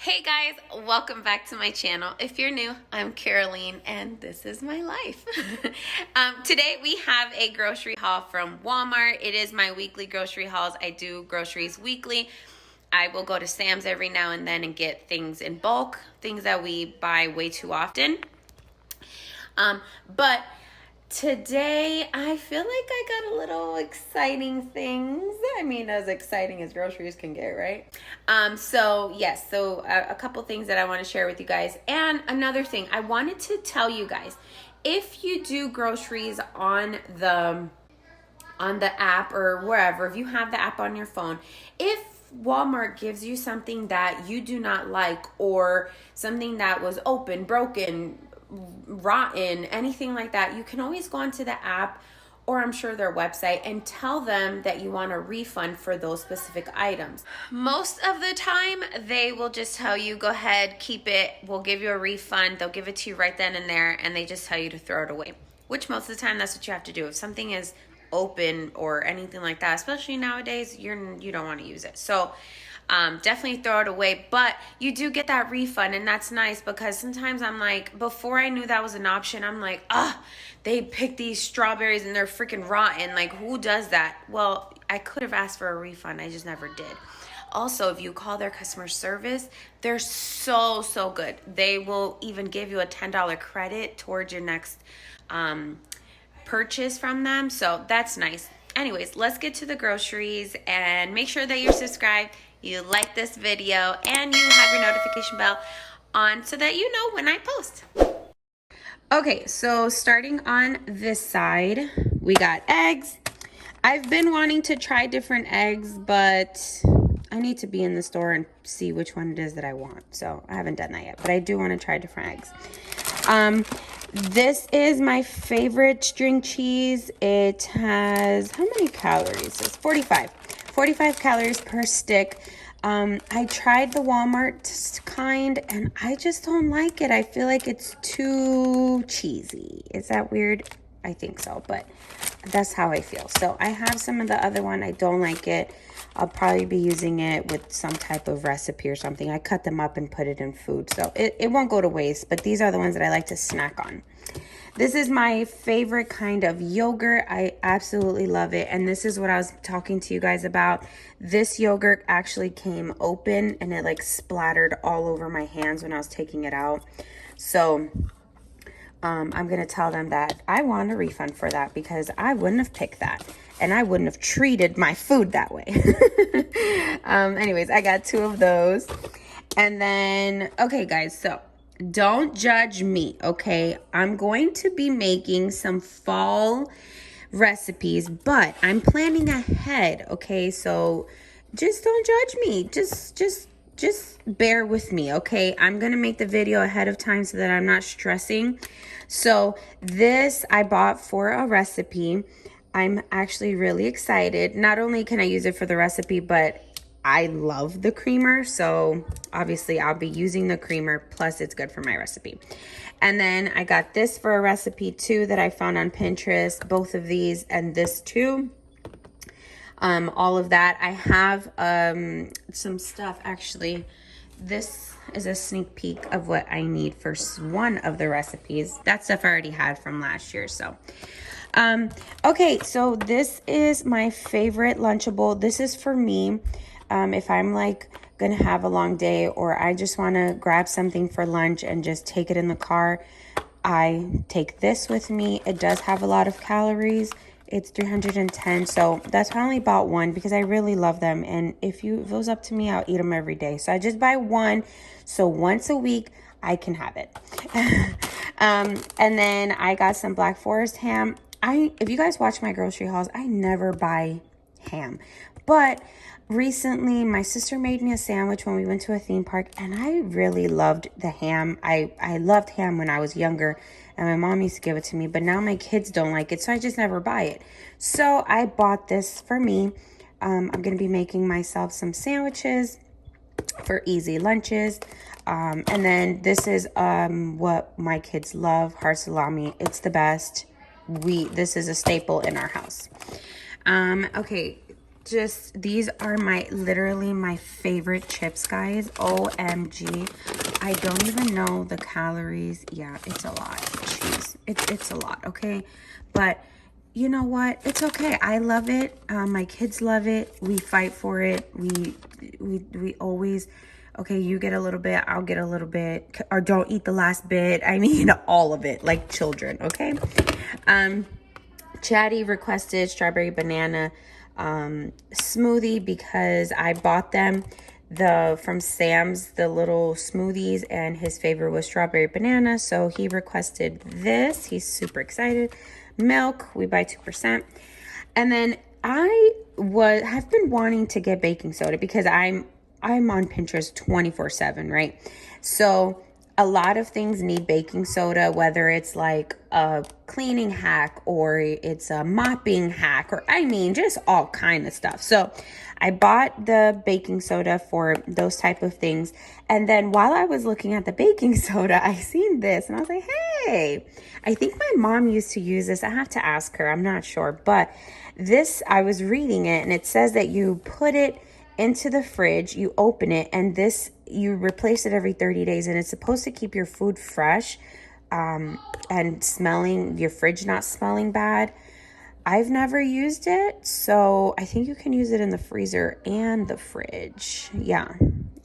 Hey guys, welcome back to my channel. If you're new, I'm Caroline and this is my life. Today we have a grocery haul from Walmart. It is my weekly grocery hauls. I do groceries weekly. I will go to Sam's every now and then and get things in bulk, things that we buy way too often. But today, I feel like I got a little exciting things. I mean, as exciting as groceries can get, right? So a couple things that I want to share with you guys. And another thing, I wanted to tell you guys, if you do groceries on the app or wherever, if you have the app on your phone, if Walmart gives you something that you do not like or something that was open, broken, rotten, anything like that, you can always go onto the app or I'm sure their website and tell them that you want a refund for those specific items. Most of the time, they will just tell you, go ahead, keep it, we'll give you a refund. They'll give it to you right then and there, and they just tell you to throw it away, which most of the time that's what you have to do. If something is open or anything like that, especially nowadays, you don't want to use it. So definitely throw it away, but you do get that refund, and that's nice because sometimes I'm like, before I knew that was an option, I'm like, they picked these strawberries and they're freaking rotten. Like, who does that? Well, I could have asked for a refund. I just never did. Also, if you call their customer service, they're so good. They will even give you a $10 credit towards your next purchase from them. So that's nice. Anyways, let's get to the groceries and make sure that you're subscribed, you like this video, and you have your notification bell on so that you know when I post. Okay, so starting on this side, we got eggs. I've been wanting to try different eggs, but I need to be in the store and see which one it is that I want. So I haven't done that yet, but I do want to try different eggs. This is my favorite string cheese. It has, how many calories? It's 45 calories per stick. I tried the Walmart kind and I just don't like it. I feel like it's too cheesy. Is that weird? I think so, but that's how I feel. So I have some of the other one. I don't like it. I'll probably be using it with some type of recipe or something. I cut them up and put it in food, so it won't go to waste, but these are the ones that I like to snack on. This is my favorite kind of yogurt. I absolutely love it, and this is what I was talking to you guys about. This yogurt actually came open, and it like splattered all over my hands when I was taking it out. So I'm going to tell them that I want a refund for that because I wouldn't have picked that. And I wouldn't have treated my food that way. Anyways, I got 2 of those. And then, okay, guys, so don't judge me, okay? I'm going to be making some fall recipes, but I'm planning ahead, okay? So just don't judge me. Just bear with me, okay? I'm going to make the video ahead of time so that I'm not stressing. So this I bought for a recipe. I'm actually really excited. Not only can I use it for the recipe, but I love the creamer. So obviously I'll be using the creamer, plus it's good for my recipe. And then I got this for a recipe too that I found on Pinterest. Both of these and this too. All of that. I have some stuff actually. This is a sneak peek of what I need for one of the recipes. That stuff I already had from last year, so. Okay, so this is my favorite Lunchable. This is for me. If I'm like gonna have a long day or I just want to grab something for lunch and just take it in the car, I take this with me. It does have a lot of calories. It's 310, so that's why I only bought one because I really love them. And if it was up to me, I'll eat them every day. So I just buy one, so once a week I can have it. And then I got some Black Forest ham. If you guys watch my grocery hauls, I never buy ham. But recently, my sister made me a sandwich when we went to a theme park, and I really loved the ham. I loved ham when I was younger, and my mom used to give it to me, but now my kids don't like it, so I just never buy it. So I bought this for me. I'm going to be making myself some sandwiches for easy lunches. And then this is what my kids love, hard salami. It's the best. This is a staple in our house. Okay, just, these are literally my favorite chips, guys. OMG. I don't even know the calories. Yeah, it's a lot. Jeez, it's a lot, okay? But you know what? It's okay. I love it. My kids love it. We fight for it. We always, okay, you get a little bit, I'll get a little bit, or don't eat the last bit. I mean, all of it, like children, okay? Chatty requested strawberry banana smoothie because I bought them from Sam's, the little smoothies, and his favorite was strawberry banana, so he requested this. He's super excited. Milk, we buy 2%. And then have been wanting to get baking soda because I'm on Pinterest 24/7, right? So a lot of things need baking soda, whether it's like a cleaning hack or it's a mopping hack, or I mean, just all kind of stuff. So I bought the baking soda for those type of things. And then while I was looking at the baking soda, I seen this and I was like, hey, I think my mom used to use this. I have to ask her. I'm not sure. But this, I was reading it and it says that you put it into the fridge, you open it, and you replace it every 30 days, and it's supposed to keep your food fresh and smelling, your fridge not smelling bad. I've never used it, so I think you can use it in the freezer and the fridge. Yeah,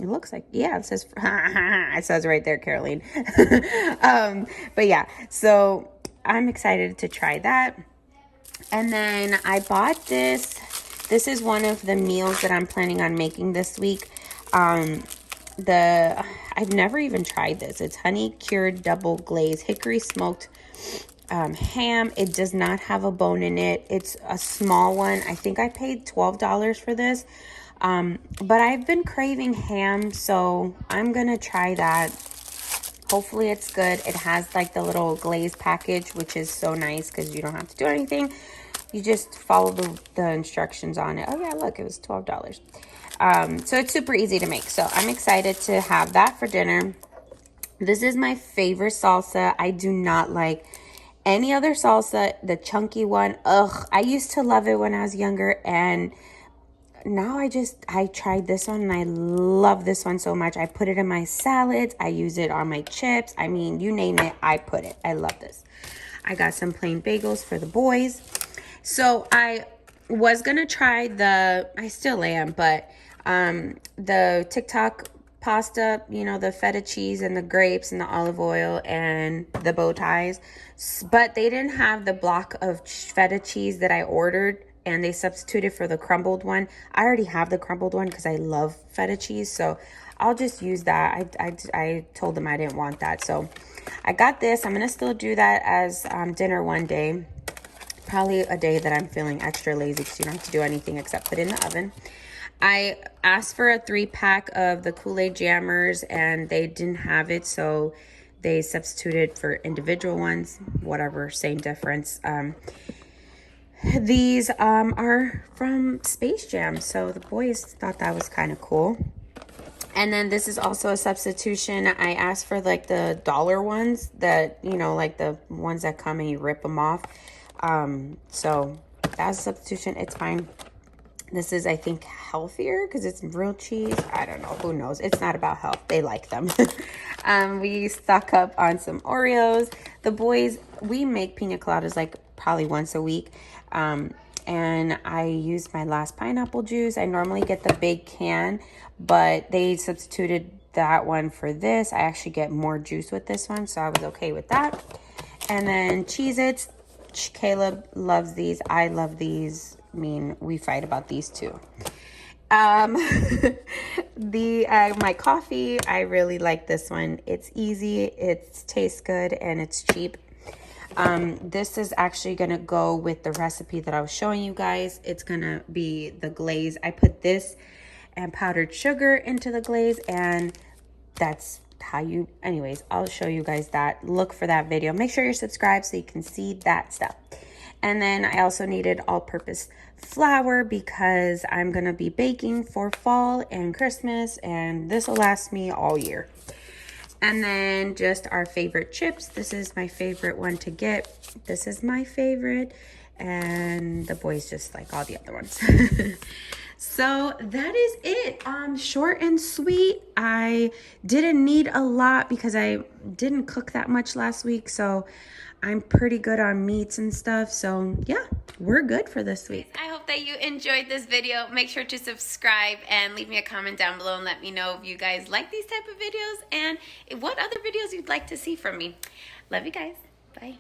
it looks like, yeah, it says it says right there, Caroline. But yeah, so I'm excited to try that. And then I bought this. This is one of the meals that I'm planning on making this week. I've never even tried this. It's honey cured double glaze hickory smoked ham. It does not have a bone in it. It's a small one. I think I paid $12 for this. But I've been craving ham, so I'm gonna try that. Hopefully it's good. It has like the little glaze package, which is so nice because you don't have to do anything. You just follow the instructions on it. Oh yeah, look, it was $12. So it's super easy to make. So I'm excited to have that for dinner. This is my favorite salsa. I do not like any other salsa. The chunky one, ugh. I used to love it when I was younger, and now I tried this one and I love this one so much. I put it in my salads. I use it on my chips. I mean, you name it, I put it. I love this. I got some plain bagels for the boys. So I was going to try I still am, but the TikTok pasta, you know, the feta cheese and the grapes and the olive oil and the bow ties. But they didn't have the block of feta cheese that I ordered, and they substituted for the crumbled one. I already have the crumbled one because I love feta cheese, so I'll just use that. I told them I didn't want that, so I got this. I'm going to still do that as dinner one day. Probably a day that I'm feeling extra lazy because you don't have to do anything except put it in the oven. I asked for a 3-pack of the Kool-Aid Jammers and they didn't have it, so they substituted for individual ones. Whatever, same difference. These are from Space Jam, so the boys thought that was kind of cool. And then this is also a substitution. I asked for like the dollar ones that, you know, like the ones that come and you rip them off. So that's a substitution. It's fine. This is, I think, healthier because it's real cheese. I don't know. Who knows? It's not about health. They like them. We stock up on some Oreos. The boys, we make pina coladas like probably once a week. And I used my last pineapple juice. I normally get the big can, but they substituted that one for this. I actually get more juice with this one, so I was okay with that. And then Cheez-Its. Caleb loves these. I love these. I mean, we fight about these too. My coffee, I really like this one. It's easy, it tastes good, and it's cheap. This is actually gonna go with the recipe that I was showing you guys. It's gonna be the glaze. I put this and powdered sugar into the glaze, and that's how you, anyways, I'll show you guys that. Look for that video. Make sure you're subscribed so you can see that stuff. And then I also needed all-purpose flour because I'm gonna be baking for fall and Christmas, and this will last me all year. And then just our favorite chips. This is my favorite one to get. This is my favorite. and the boys just like all the other ones. So that is it. Short and sweet. I didn't need a lot because I didn't cook that much last week, so I'm pretty good on meats and stuff. So yeah, we're good for this week. I hope that you enjoyed this video. Make sure to subscribe and leave me a comment down below and let me know if you guys like these type of videos and what other videos you'd like to see from me. Love you guys. Bye.